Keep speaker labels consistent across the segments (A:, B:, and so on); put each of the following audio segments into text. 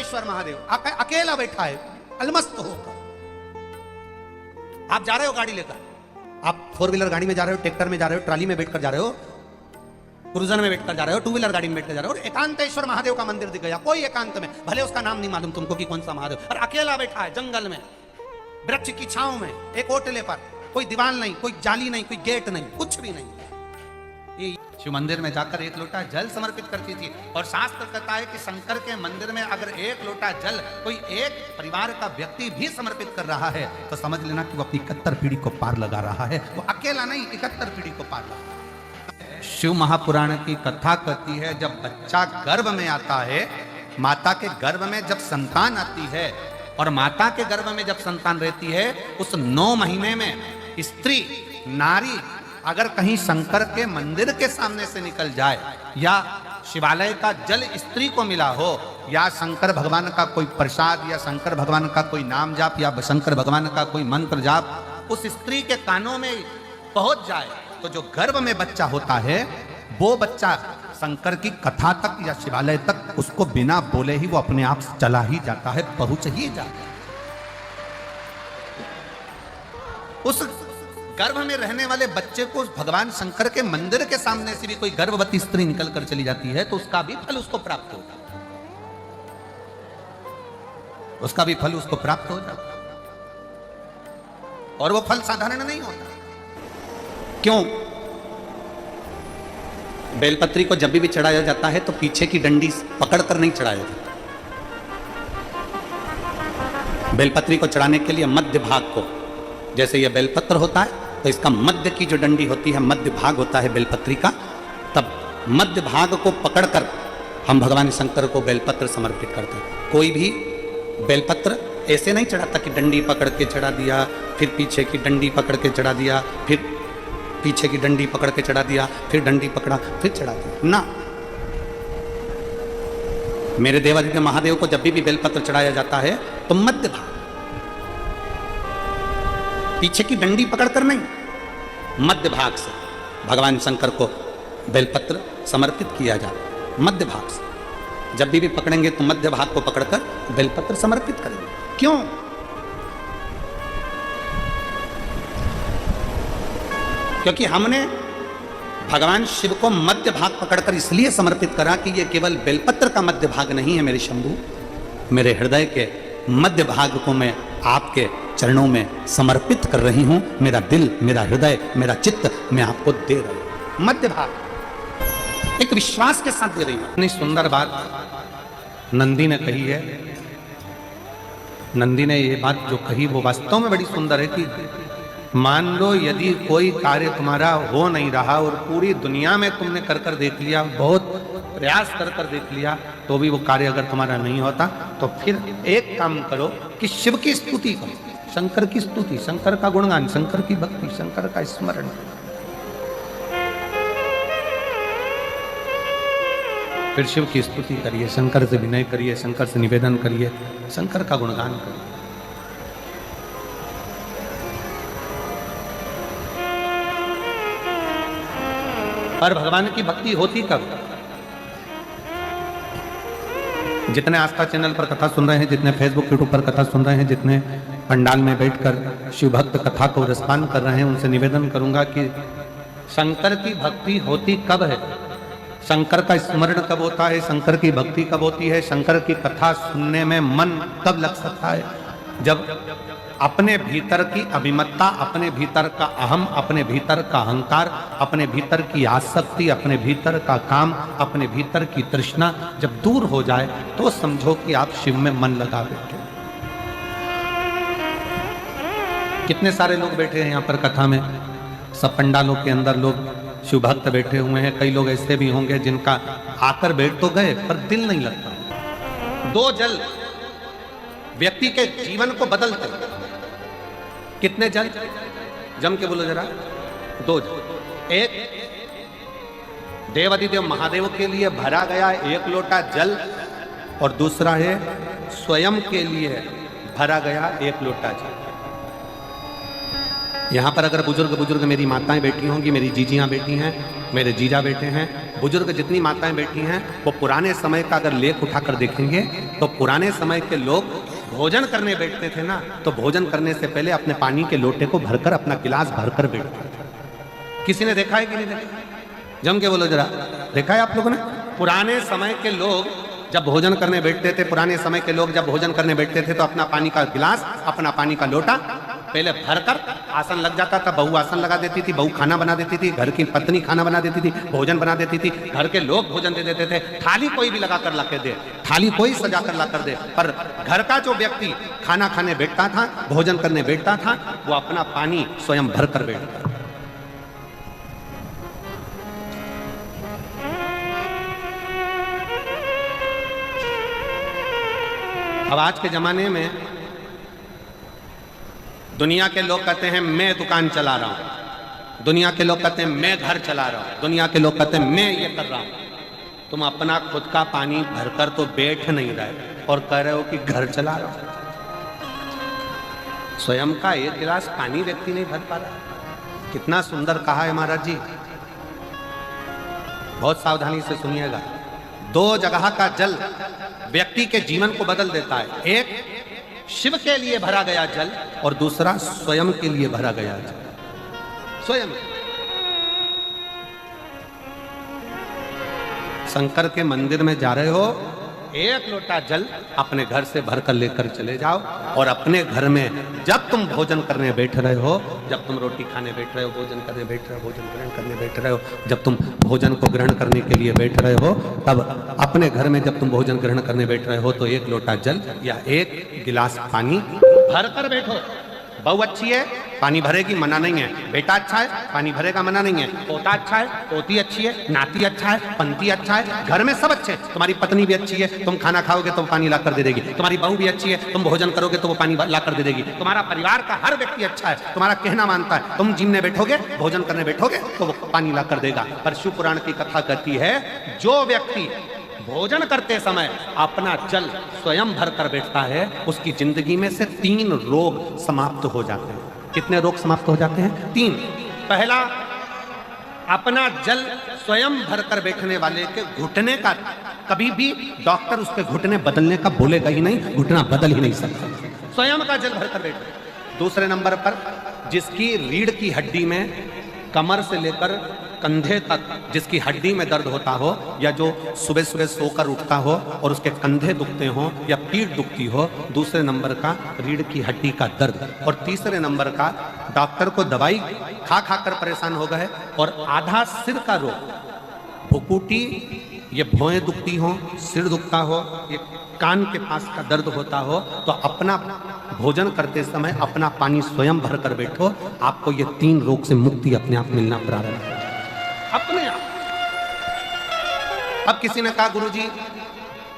A: एकांतेश्वर महादेव अकेला बैठा है अलमस्त होकर। आप जा रहे हो गाड़ी लेकर, आप 4 व्हीलर गाड़ी में जा रहे हो, ट्रैक्टर में जा रहे हो, ट्राली में बैठकर जा रहे हो, क्रूजर में बैठकर जा रहे हो, 2 व्हीलर गाड़ी में बैठकर जा रहे हो, और एकांतेश्वर महादेव का मंदिर दिख गया कोई एकांत में, भले उसका नाम नहीं मालूम तुमको कि कौन सा महादेव, और अकेला बैठा है जंगल में वृक्ष की छांव में एक ओटले पर, कोई दीवार नहीं, कोई जाली नहीं, कोई गेट नहीं, कुछ भी नहीं। ये शिव मंदिर में जाकर 1 लोटा जल समर्पित करती थी, और शास्त्र कहता है कि शंकर के मंदिर में अगर 1 लोटा जल कोई एक परिवार का व्यक्ति भी समर्पित कर रहा है तो समझ लेना कि वो अपनी 71 पीढ़ी को पार लगा रहा है। वो अकेला नहीं, 71 पीढ़ी को पार लगा। शिव महापुराण की कथा कहती है जब बच्चा गर्भ में आता है, माता के गर्भ में जब संतान आती है, और माता के गर्भ में जब संतान रहती है, उस 9 महीने में स्त्री नारी अगर कहीं शंकर के मंदिर के सामने से निकल जाए, या शिवालय का जल स्त्री को मिला हो, या शंकर भगवान का कोई प्रसाद, या शंकर भगवान का कोई नाम जाप, या शंकर भगवान का कोई मंत्र जाप उस स्त्री के कानों में पहुंच जाए, तो जो गर्भ में बच्चा होता है वो बच्चा शंकर की कथा तक या शिवालय तक उसको बिना बोले ही वो अपने आप चला ही जाता है, पहुंच ही जाता है। उस गर्भ में रहने वाले बच्चे को भगवान शंकर के मंदिर के सामने से भी कोई गर्भवती स्त्री निकल कर चली जाती है तो उसका भी फल उसको प्राप्त होता है, उसका भी फल उसको प्राप्त हो जाता है। और वो फल साधारण नहीं होता। क्यों? बेलपत्री को जब भी चढ़ाया जाता है तो पीछे की डंडी पकड़कर नहीं चढ़ाया जाता। बेलपत्री को चढ़ाने के लिए मध्य भाग को, जैसे यह बेलपत्र होता है तो इसका मध्य की जो डंडी होती है, मध्य भाग होता है बेलपत्री का, तब मध्य भाग को पकड़कर हम भगवान शंकर को बेलपत्र समर्पित करते हैं। कोई भी बेलपत्र ऐसे नहीं चढ़ाता कि डंडी पकड़ के चढ़ा दिया, फिर पीछे की डंडी पकड़ के चढ़ा दिया, फिर पीछे की डंडी पकड़ के चढ़ा दिया, फिर डंडी पकड़ा, फिर चढ़ा दिया ना। मेरे देवादित्य महादेव को जब भी बेलपत्र चढ़ाया जाता है तो मध्य भाग, पीछे की डंडी पकड़कर नहीं, मध्य भाग से भगवान शंकर को बेलपत्र समर्पित किया जाता है। मध्य भाग से जब भी पकड़ेंगे तो मध्य भाग को पकड़कर बेलपत्र समर्पित करेंगे। क्यों? क्योंकि हमने भगवान शिव को मध्य भाग पकड़कर इसलिए समर्पित करा कि यह केवल बेलपत्र का मध्य भाग नहीं है मेरे शंभू, मेरे हृदय के मध्य भाग को मैं आपके चरणों में समर्पित कर रही हूं। मेरा दिल, मेरा हृदय, मेरा चित्त मैं आपको दे रही हूं। मध्य भाग एक विश्वास के साथ दे रही हूं। इतनी सुंदर बात नंदी ने कही है। नंदी ने ये बात जो कही वो वास्तव में बड़ी सुंदर है कि मान लो यदि कोई कार्य तुम्हारा हो नहीं रहा और पूरी दुनिया में तुमने कर कर देख लिया, बहुत प्रयास कर कर देख लिया, तो भी वो कार्य अगर तुम्हारा नहीं होता तो फिर एक काम करो कि शिव की स्तुति करो, शंकर की स्तुति, शंकर का गुणगान, शंकर की भक्ति, शंकर का स्मरण। फिर शिव की स्तुति करिए, शंकर से विनय करिए, शंकर से निवेदन करिए, शंकर का गुणगान करिए। और भगवान की भक्ति होती कब? जितने आस्था चैनल पर कथा सुन रहे हैं, जितने फेसबुक यूट्यूब पर कथा सुन रहे हैं, जितने पंडाल में बैठकर शिव भक्त कथा को रसपान कर रहे हैं, उनसे निवेदन करूंगा कि शंकर की भक्ति होती कब है, शंकर का स्मरण कब होता है, शंकर की भक्ति कब होती है, शंकर की कथा सुनने में मन कब लग सकता है? जब अपने भीतर की अभिमत्ता, अपने भीतर का अहम, अपने भीतर का अहंकार, अपने भीतर की आसक्ति, अपने भीतर का काम, अपने भीतर की तृष्णा जब दूर हो जाए तो समझो कि आप शिव में मन लगा बैठे। कितने सारे लोग बैठे हैं यहाँ पर कथा में, सब पंडालों के अंदर लोग शिव भक्त बैठे हुए हैं। कई लोग ऐसे भी होंगे जिनका आकर बैठ तो गए पर दिल नहीं लगता। 2 जल व्यक्ति के जीवन को बदलते। कितने जल? जम के बोलो जरा। 2 जल। एक देवादिदेव महादेव के लिए भरा गया 1 लोटा जल, और दूसरा है स्वयं के लिए भरा गया 1 लोटा जल। यहाँ पर अगर बुजुर्ग बुजुर्ग मेरी माताएं बैठी होंगी, मेरी जीजियाँ बैठी हैं, मेरे जीजा बैठे हैं, बुजुर्ग जितनी माताएं बैठी हैं, वो पुराने समय का अगर लेख उठाकर देखेंगे तो पुराने समय के लोग भोजन करने बैठते थे ना, तो भोजन करने से पहले अपने पानी के लोटे को भरकर, अपना गिलास भरकर बैठते थे। किसी ने देखा है कि नहीं देखा? जम के बोलो जरा, देखा है आप लोगों ने? पुराने समय के लोग जब भोजन करने बैठते थे, पुराने समय के लोग जब भोजन करने बैठते थे तो अपना पानी का गिलास, अपना पानी का लोटा पहले भरकर आसन लग जाता था। बहू आसन लगा देती थी, बहू खाना बना देती थी, घर की पत्नी खाना बना देती थी, भोजन बना देती थी, घर के लोग भोजन दे देते थे। थाली कोई भी लगा कर ला के दे, थाली कोई सजा कर ला कर दे, पर घर का जो व्यक्ति खाना खाने बैठता था, भोजन करने बैठता था, वो अपना पानी स्वयं भर कर बैठता था। अब आज के जमाने में दुनिया के लोग कहते हैं मैं दुकान चला रहा हूं, दुनिया के लोग कहते हैं मैं घर चला रहा हूं, दुनिया के लोग कहते हैं मैं ये कर रहा हूं। तुम अपना खुद का पानी भरकर तो बैठ नहीं रहे और कह रहे हो कि घर चला रहा हूं। स्वयं का एक गिलास पानी व्यक्ति नहीं भर पा रहा। कितना सुंदर कहा है महाराज जी, बहुत सावधानी से सुनिएगा। दो जगह का जल व्यक्ति के जीवन को बदल देता है। एक शिव के लिए भरा गया जल और दूसरा स्वयं के लिए भरा गया जल। स्वयं शंकर के मंदिर में जा रहे हो, एक लोटा जल अपने घर से भरकर लेकर चले जाओ और अपने घर में जब तुम भोजन करने बैठ रहे हो, जब तुम रोटी खाने बैठ रहे हो, भोजन करने बैठ रहे हो, भोजन ग्रहण करने बैठ रहे हो, जब तुम भोजन को ग्रहण करने के लिए बैठ रहे हो, तब अपने घर में जब तुम भोजन ग्रहण करने बैठ रहे हो तो एक लोटा जल या एक गिलास पानी भर कर बैठो। बहू अच्छी है, पानी भरेगी, मना नहीं है। बेटा अच्छा है, पानी भरेगा, मना नहीं है। पोता अच्छा है, पोती अच्छी है, नाती अच्छा है, पंती अच्छा है, घर में सब अच्छे हैं। तुम्हारी पत्नी भी अच्छी है, तुम खाना खाओगे तो वो पानी ला कर दे देगी। तुम्हारी बहू भी अच्छी है, तुम भोजन करोगे तो वो पानी ला कर दे देगी। तुम्हारा परिवार का हर व्यक्ति अच्छा है, तुम्हारा कहना मानता है। तुम जिम में बैठोगे, भोजन करने बैठोगे तो वो पानी ला कर देगा। पर शिव पुराण की कथा कहती है, जो व्यक्ति भोजन करते समय अपना जल स्वयं भर कर बैठता है, उसकी जिंदगी में से 3 रोग समाप्त हो जाते हैं। कितने रोग समाप्त हो जाते हैं? 3। पहला, अपना जल स्वयं भर कर बैठने वाले के घुटने का कभी भी डॉक्टर उसके घुटने बदलने का बोलेगा ही नहीं, घुटना बदल ही नहीं सकता। स्वयं का जल भर कर बैठे। दूसरे नंबर पर, जिसकी रीढ़ की हड्डी में कमर से लेकर कंधे तक जिसकी हड्डी में दर्द होता हो, या जो सुबह सुबह सोकर उठता हो और उसके कंधे दुखते हो या पीठ दुखती हो। दूसरे नंबर का रीढ़ की हड्डी का दर्द। और तीसरे नंबर का, डॉक्टर को दवाई खा खा कर परेशान हो गए और आधा सिर का रोग, भुकुटी, ये भौएं दुखती हो, सिर दुखता हो, ये कान के पास का दर्द होता हो, तो अपना भोजन करते समय अपना पानी स्वयं भर कर बैठो। आपको ये 3 रोग से मुक्ति अपने आप मिलना प्रारंभ हो, अपने आप। अब किसी ने कहा, गुरुजी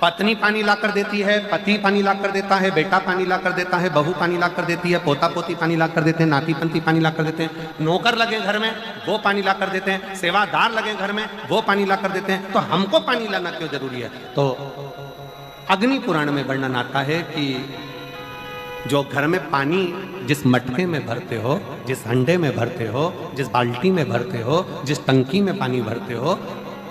A: पत्नी पानी ला कर देती है, पति पानी ला कर देता है, बेटा पानी ला कर देता है, बहू पानी ला कर देती है, पोता पोती पानी ला कर देते हैं, नाती पंती पानी ला कर देते हैं, नौकर लगे घर में वो पानी ला कर देते हैं, सेवादार लगे घर में वो पानी ला कर देते हैं, तो हमको पानी लाना क्यों जरूरी है? तो अग्नि पुराण में वर्णन आता है कि जो घर में पानी जिस मटके में भरते हो, जिस हंडे में भरते हो, जिस बाल्टी में भरते हो, जिस टंकी में पानी भरते हो,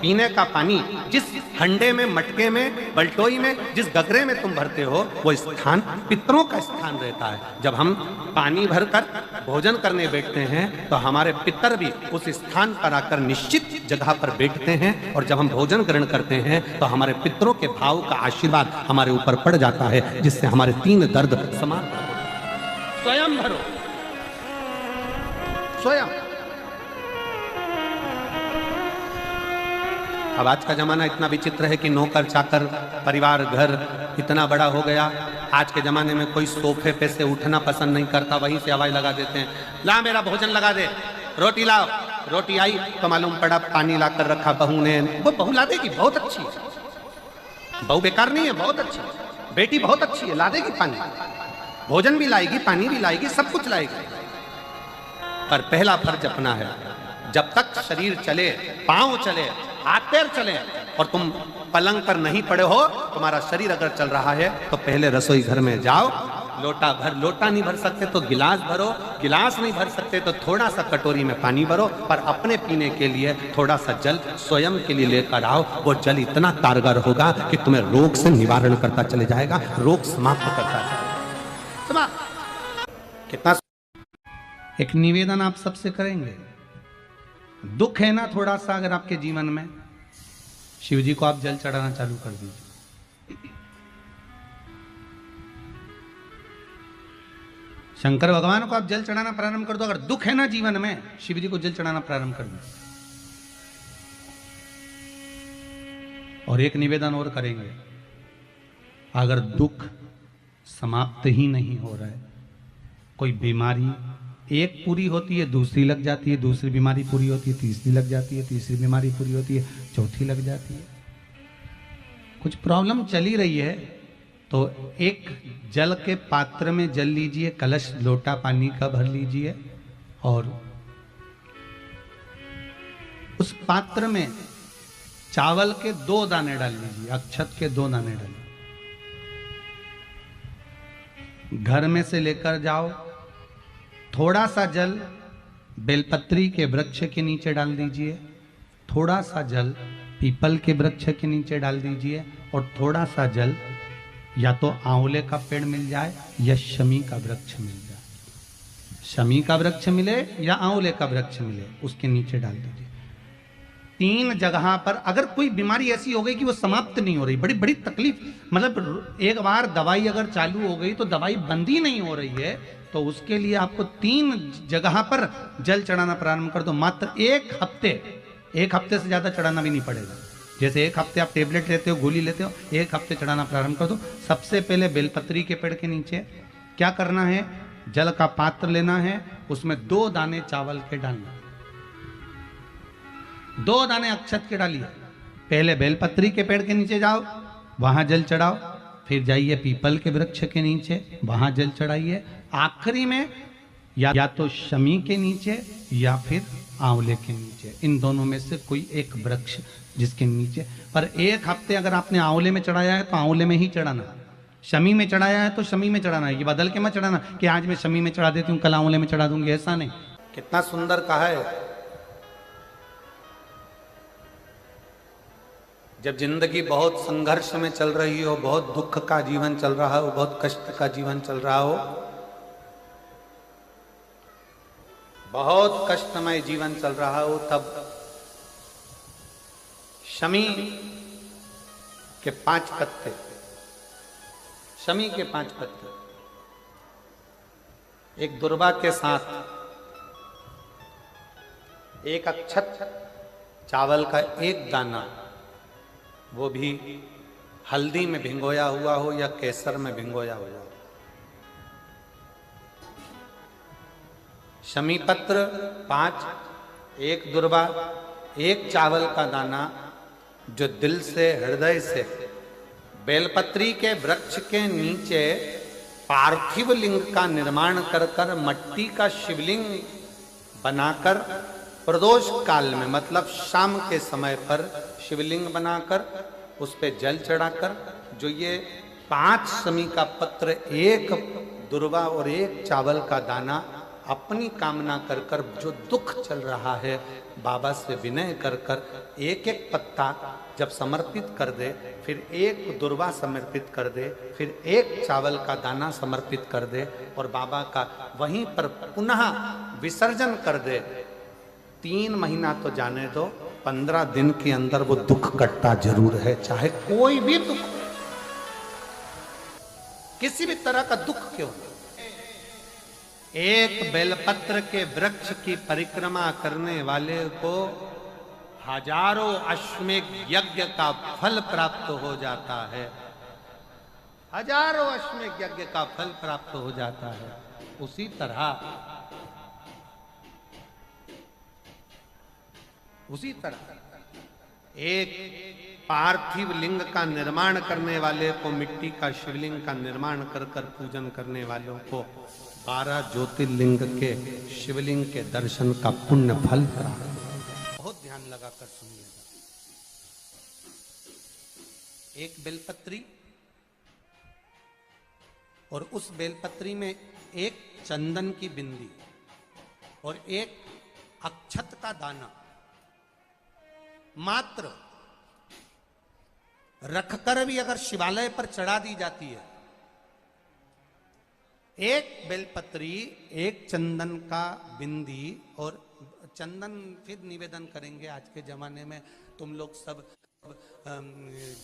A: पीने का पानी जिस हंडे में, मटके में, बल्टोई में, जिस गगरे में तुम भरते हो, वो स्थान पितरों का स्थान रहता है। जब हम पानी भरकर भोजन करने बैठते हैं तो हमारे पितर भी उस स्थान पर आकर निश्चित जगह पर बैठते हैं, और जब हम भोजन ग्रहण करते हैं तो हमारे पितरों के भाव का आशीर्वाद हमारे ऊपर पड़ जाता है, जिससे हमारे 3 दर्द समाप्त हो। स्वयं भरो, स्वयं। अब आज का जमाना इतना विचित्र है कि नौकर चाकर, परिवार, घर इतना बड़ा हो गया। आज के जमाने में कोई सोफे पे से उठना पसंद नहीं करता, वहीं से आवाज लगा देते हैं, ला मेरा भोजन लगा दे, रोटी लाओ। रोटी आई तो मालूम पड़ा पानी ला कर रखा बहू ने। वो बहू ला देगी, बहुत अच्छी है, बहू बेकार नहीं है, बहुत अच्छी है, बेटी बहुत अच्छी है, ला देगी पानी, भोजन भी लाएगी, पानी भी लाएगी, सब कुछ लाएगी। पर पहला फर्ज अपना है, जब तक शरीर चले, पांव चले, हाथ पैर चले और तुम पलंग पर नहीं पड़े हो, तुम्हारा शरीर अगर चल रहा है तो पहले रसोई घर में जाओ, लोटा भर, लोटा नहीं भर सकते तो गिलास भरो, गिलास नहीं भर सकते तो थोड़ा सा कटोरी में पानी भरो, पर अपने पीने के लिए थोड़ा सा जल स्वयं के लिए लेकर आओ। वो जल इतना कारगर होगा कि तुम्हें रोग से निवारण करता चले जाएगा, रोग समाप्त करता चलेगा। समाप्त। कितना एक निवेदन आप सबसे करेंगे, दुख है ना थोड़ा सा अगर आपके जीवन में, शिव जी को आप जल चढ़ाना चालू कर दीजिए। शंकर भगवान को आप जल चढ़ाना प्रारंभ कर दो। अगर दुख है ना जीवन में, शिव जी को जल चढ़ाना प्रारंभ कर दो। और एक निवेदन और करेंगे, अगर दुख समाप्त ही नहीं हो रहा है, कोई बीमारी एक पूरी होती है दूसरी लग जाती है, दूसरी बीमारी पूरी होती है तीसरी लग जाती है, तीसरी बीमारी पूरी होती है चौथी लग जाती है, कुछ प्रॉब्लम चली रही है, तो एक जल के पात्र में जल लीजिए, कलश लोटा पानी का भर लीजिए और उस पात्र में चावल के 2 दाने डाल लीजिए, अक्षत के 2 दाने डालिए। घर में से लेकर जाओ, थोड़ा सा जल बेलपत्री के वृक्ष के नीचे डाल दीजिए, थोड़ा सा जल पीपल के वृक्ष के नीचे डाल दीजिए और थोड़ा सा जल या तो आंवले का पेड़ मिल जाए या शमी का वृक्ष मिल जाए, शमी का वृक्ष मिले या आंवले का वृक्ष मिले, उसके नीचे डाल दीजिए। 3 जगह पर अगर कोई बीमारी ऐसी हो गई कि वो समाप्त नहीं हो रही, बड़ी बड़ी तकलीफ, मतलब एक बार दवाई अगर चालू हो गई तो दवाई बंद ही नहीं हो रही है, तो उसके लिए आपको 3 जगह पर जल चढ़ाना प्रारंभ कर दो। मात्र 1 हफ्ते से ज्यादा चढ़ाना भी नहीं पड़ेगा। जैसे 1 हफ्ते आप टेबलेट लेते हो, गोली लेते हो, 1 हफ्ते चढ़ाना प्रारंभ कर दो। सबसे पहले बेलपत्री के पेड़ के नीचे क्या करना है, जल का पात्र लेना है, उसमें 2 दाने चावल के डालना, 2 दाने अक्षत के डालिए। पहले बेलपत्री के पेड़ के नीचे जाओ, वहां जल चढ़ाओ, फिर जाइए पीपल के वृक्ष के नीचे, वहां जल चढ़ाइए, आखिरी में या तो शमी के नीचे या फिर आंवले के नीचे, इन दोनों में से कोई एक वृक्ष जिसके नीचे। पर 1 हफ्ते अगर आपने आंवले में चढ़ाया है तो आंवले में ही चढ़ाना, शमी में चढ़ाया है तो शमी में चढ़ाना है। ये बदल के मत चढ़ाना कि आज मैं शमी में चढ़ा देती हूँ कल आंवले में चढ़ा दूंगी, ऐसा नहीं। कितना सुंदर कहा है। जब जिंदगी बहुत संघर्ष में चल रही हो, बहुत दुख का जीवन चल रहा हो, बहुत कष्ट का जीवन चल रहा हो, बहुत कष्टमय जीवन चल रहा हो, तब शमी के 5 पत्ते, शमी के 5 पत्ते, एक दुर्वा के साथ, एक अक्षत चावल का 1 दाना, वो भी हल्दी में भिंगोया हुआ हो या केसर में भिंगोया हुआ हो, शमी पत्र 5, 1 दुर्वा, 1 चावल का दाना, जो दिल से हृदय से बेलपत्री के वृक्ष के नीचे पार्थिव लिंग का निर्माण कर कर मट्टी का शिवलिंग बनाकर प्रदोष काल में, मतलब शाम के समय पर शिवलिंग बनाकर उस पे जल चढ़ाकर, जो ये 5 शमी का पत्र, 1 दुर्वा और 1 चावल का दाना, अपनी कामना कर कर जो दुख चल रहा है बाबा से विनय कर कर 1-1 पत्ता जब समर्पित कर दे, फिर 1 दुर्वा समर्पित कर दे, फिर 1 चावल का दाना समर्पित कर दे और बाबा का वहीं पर पुनः विसर्जन कर दे, 3 महीना तो जाने दो, 15 दिन के अंदर वो दुख कटता जरूर है, चाहे कोई भी दुख, किसी भी तरह का दुख क्यों। 1 बेलपत्र के वृक्ष की परिक्रमा करने वाले को हजारों अश्वमेघ यज्ञ का फल प्राप्त हो जाता है, हजारों अश्वमेघ यज्ञ का फल प्राप्त हो जाता है। उसी तरह एक पार्थिव लिंग का निर्माण करने वाले को, मिट्टी का शिवलिंग का निर्माण कर कर पूजन करने वालों को 12 ज्योतिर्लिंग के शिवलिंग के दर्शन का पुण्य फल प्राप्त। बहुत ध्यान लगाकर सुनिएगा। 1 बेलपत्री, और उस बेलपत्री में एक चंदन की बिंदी और एक अक्षत का दाना मात्र रखकर भी अगर शिवालय पर चढ़ा दी जाती है, एक बेलपत्री, एक चंदन का बिंदी, और चंदन फिर निवेदन करेंगे आज के जमाने में तुम लोग सब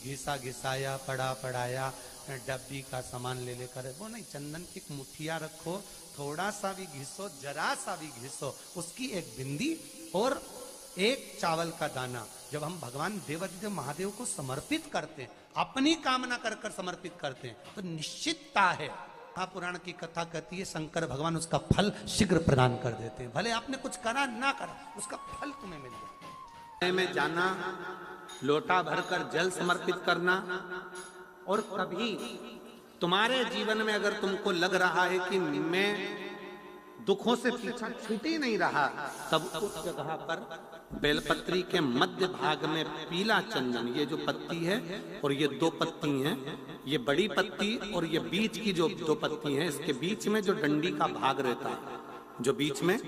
A: घिसा घिसाया पड़ा पढ़ाया डब्बी का सामान ले लेकर, वो नहीं, चंदन की मुठिया रखो, थोड़ा सा भी घिसो, जरा सा भी घिसो, उसकी एक बिंदी और एक चावल का दाना जब हम भगवान देवाधिदेव महादेव को समर्पित करते हैं, अपनी कामना कर कर समर्पित करते हैं, तो निश्चितता है, महापुराण की कथा कहती है शंकर भगवान उसका फल शीघ्र प्रदान कर देते हैं। भले आपने कुछ करा ना करा, उसका फल तुम्हें मिल जाए। में जाना, लोटा भरकर जल समर्पित करना, और कभी तुम्हारे जीवन में अगर तुमको लग रहा है कि मैं दुखों से पीछा छूट ही नहीं रहा, तब उस जगह पर बेलपत्री के मध्य भाग में पीला चंदन, ये जो पत्ती है और ये दो पत्ती हैं, ये बड़ी पत्ती और ये बीच की जो दो पत्ती हैं, इसके बीच में जो डंडी का भाग रहता है, जो बीच में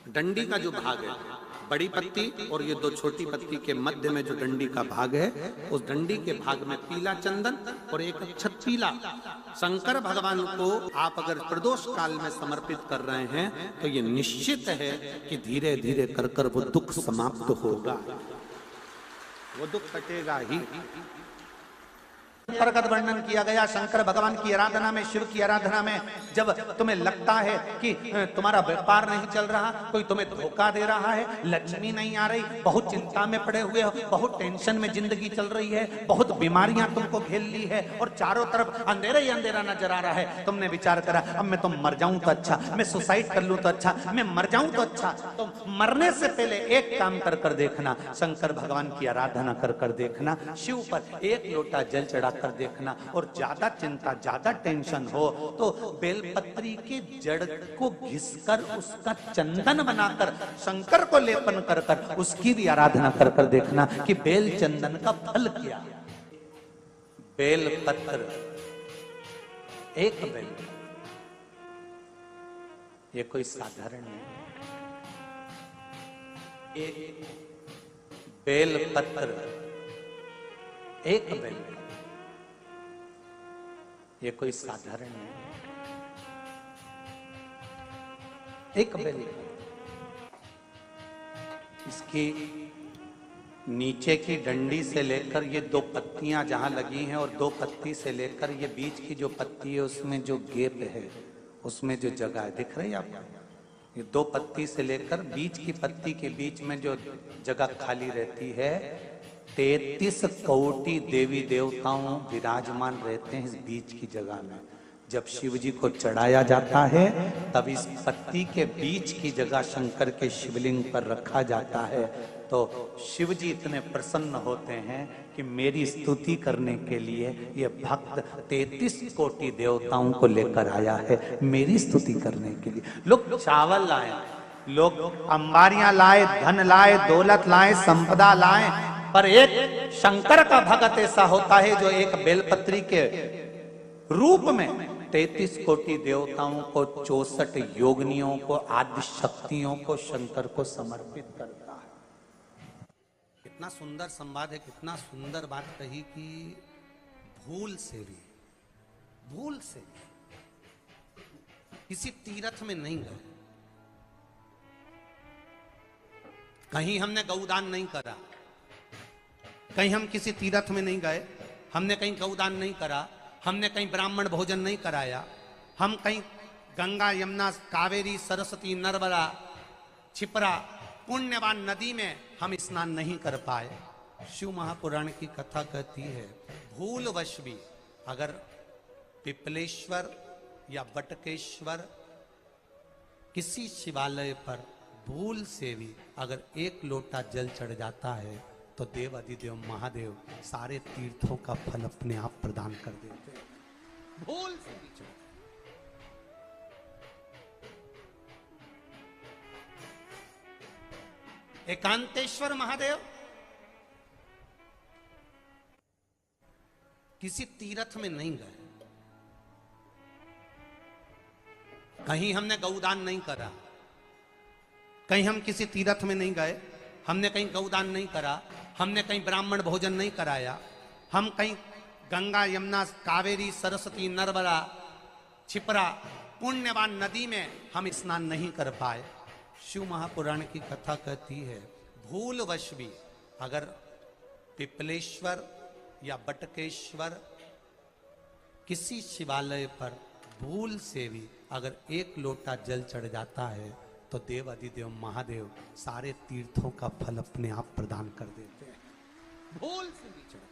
A: डंडी का जो भाग है, बड़ी पत्ती और ये दो छोटी पत्ती के मध्य में जो डंडी का भाग है, उस डंडी के भाग में पीला चंदन और एक अक्षत पीला शंकर भगवान को आप अगर प्रदोष काल में समर्पित कर रहे हैं, तो ये निश्चित है कि धीरे धीरे कर कर वो दुख समाप्त होगा, वो दुख कटेगा ही। प्रकट वर्णन किया गया शंकर भगवान की आराधना में, शिव की आराधना में, जब तुम्हें लगता है कि तुम्हारा व्यापार नहीं चल रहा, कोई तुम्हें धोखा दे रहा है, लक्ष्मी नहीं आ रही, बहुत चिंता में पड़े हुए हो, बहुत टेंशन में जिंदगी चल रही है, बहुत बीमारियां तुमको घेर ली है और चारों तरफ अंधेरा ही अंधेरा नजर आ रहा है, तुमने विचार करा अब मैं तो मर जाऊं तो अच्छा, मैं सुसाइड कर लूं तो अच्छा, मैं मर जाऊं तो अच्छा, तो मरने से पहले एक काम कर कर देखना, शंकर भगवान की आराधना कर कर देखना, शिव पर एक लोटा जल चढ़ा कर देखना, और ज्यादा चिंता ज्यादा टेंशन हो तो बेलपत्री के जड़ को घिसकर उसका चंदन बनाकर शंकर को लेपन कर कर उसकी भी आराधना कर कर देखना कि बेल चंदन का फल क्या। बेलपत्र, एक बेल, ये कोई साधारण नहीं, एक बेलपत्र, एक बेल, ये कोई साधारण नहीं, एक बेल। इसकी नीचे की डंडी से लेकर ये दो पत्तियां जहां लगी हैं और दो पत्ती से लेकर ये बीच की जो पत्ती है उसमें जो गैप है, उसमें जो जगह है, दिख रही है आपको, ये दो पत्ती से लेकर बीच की पत्ती के बीच में जो जगह खाली रहती है, 33 कोटि देवी देवताओं विराजमान रहते हैं इस बीच की जगह में। जब शिव जी को चढ़ाया जाता है तब इस पत्ती के बीच की जगह शंकर के शिवलिंग पर रखा जाता है, तो शिव जी इतने प्रसन्न होते हैं कि मेरी स्तुति करने के लिए ये भक्त 33 कोटि देवताओं को लेकर आया है, मेरी स्तुति करने के लिए। लोग चावल लाए, लोग अंबारियां लाए, धन लाए, दौलत लाए, संपदा लाए, पर एक शंकर का भक्त ऐसा होता है जो एक बेलपत्री के रूप में 33 कोटि देवताओं को, 64 योगिनियों को, आदि शक्तियों को शंकर को समर्पित करता है। कितना सुंदर संवाद है, कितना सुंदर बात कही कि भूल से भी किसी तीर्थ में नहीं गए, कहीं हमने गौदान नहीं करा, कहीं हम किसी तीर्थ में नहीं गए, हमने कहीं गौदान नहीं करा, हमने कहीं ब्राह्मण भोजन नहीं कराया, हम कहीं गंगा यमुना कावेरी सरस्वती नर्मदा छिपरा पुण्यवान नदी में हम स्नान नहीं कर पाए। शिव महापुराण की कथा कहती है भूलवश भी अगर पिपलेश्वर या बटकेश्वर किसी शिवालय पर भूल से भी अगर एक लोटा जल चढ़ जाता है तो देव अधिदेव महादेव सारे तीर्थों का फल अपने आप प्रदान कर देते हैं। भूल से भी चढ़, एकांतेश्वर महादेव किसी तीर्थ में नहीं गए, कहीं हमने गौदान नहीं करा, कहीं हम किसी तीर्थ में नहीं गए, हमने कहीं गौदान नहीं करा, हमने कहीं ब्राह्मण भोजन नहीं कराया, हम कहीं गंगा यमुना कावेरी सरस्वती नर्मदा छिपरा पुण्यवान नदी में हम स्नान नहीं कर पाए। शिव महापुराण की कथा कहती है भूलवश भी अगर पिपलेश्वर या बटकेश्वर किसी शिवालय पर भूल से भी अगर एक लोटा जल चढ़ जाता है तो देव अधिदेव महादेव सारे तीर्थों का फल अपने आप प्रदान कर देते हैं। भूल से भी चढ़